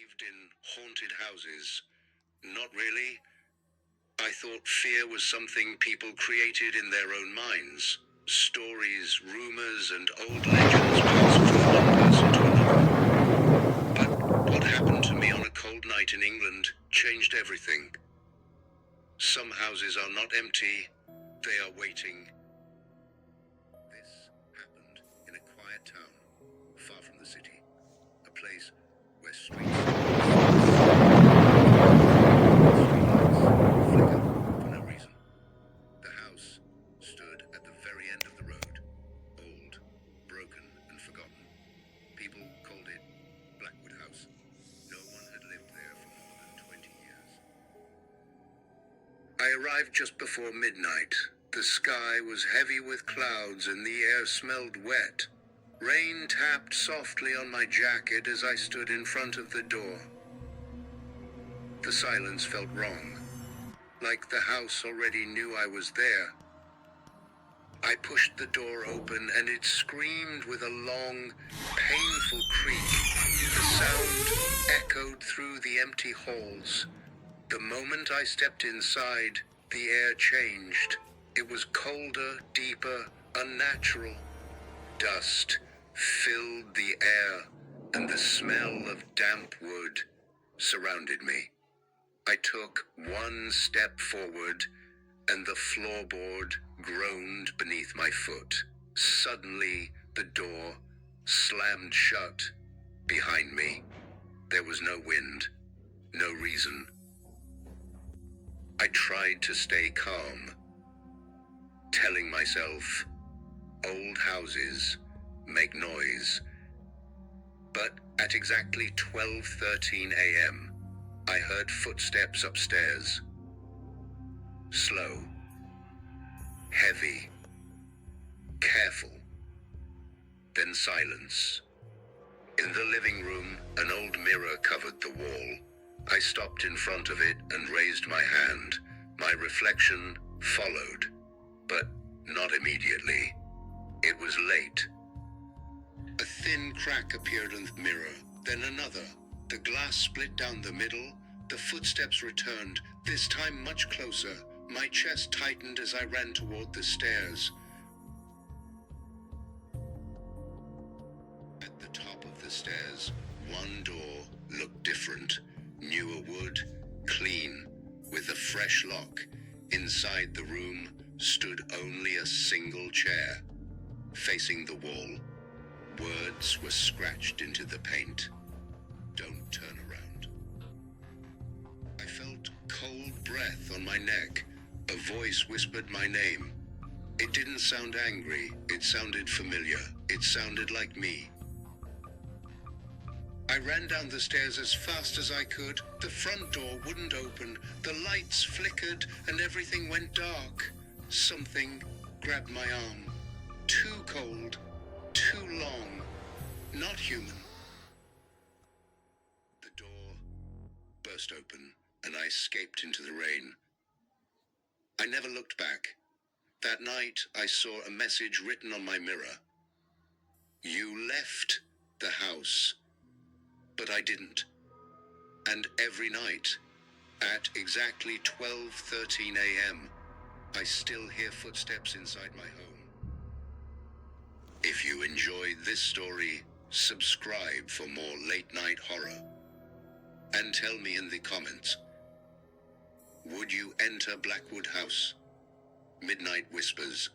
believed in haunted houses. Not really. I thought fear was something people created in their own minds. Stories, rumors, and old legends passed from one person to another. But what happened to me on a cold night in England changed everything. Some houses are not empty, they are waiting. This happened in a quiet town, far from the city. A place where streets flickered for no reason. The house stood at the very end of the road, old, broken, and forgotten. People called it Blackwood House. No one had lived there for more than 20 years. I arrived just before midnight. The sky was heavy with clouds and the air smelled wet. Rain tapped softly on my jacket as I stood in front of the door. The silence felt wrong, like the house already knew I was there. I pushed the door open and it screamed with a long, painful creak. The sound echoed through the empty halls. The moment I stepped inside, the air changed. It was colder, deeper, unnatural. Dust filled the air, and the smell of damp wood surrounded me. I took one step forward, and the floorboard groaned beneath my foot. Suddenly, the door slammed shut behind me. There was no wind, no reason. I tried to stay calm, telling myself, old houses make noise. But at exactly 12:13 a.m., I heard footsteps upstairs. Slow, heavy, careful. Then silence. In the living room, an old mirror covered the wall. I stopped in front of it and raised my hand. My reflection followed, but not immediately. It was late. A thin crack appeared in the mirror, then another. The glass split down the middle. The footsteps returned, this time much closer. My chest tightened as I ran toward the stairs. At the top of the stairs, one door looked different. Newer wood, clean, with a fresh lock. Inside the room stood only a single chair, facing the wall. Words were scratched into the paint. Don't turn around. I felt cold breath on my neck. A voice whispered my name. It didn't sound angry. It sounded familiar. It sounded like me. I ran down the stairs as fast as I could. The front door wouldn't open. The lights flickered and everything went dark. Something grabbed my arm. Too cold, too long, not human. The door burst open and I escaped into the rain. I never looked back. That night I saw a message written on my mirror. You left the house, but I didn't. And every night, at exactly 12:13 a.m., I still hear footsteps inside my home. If you enjoyed this story, subscribe for more late-night horror. And tell me in the comments, would you enter Blackwood House? Midnight Whispers.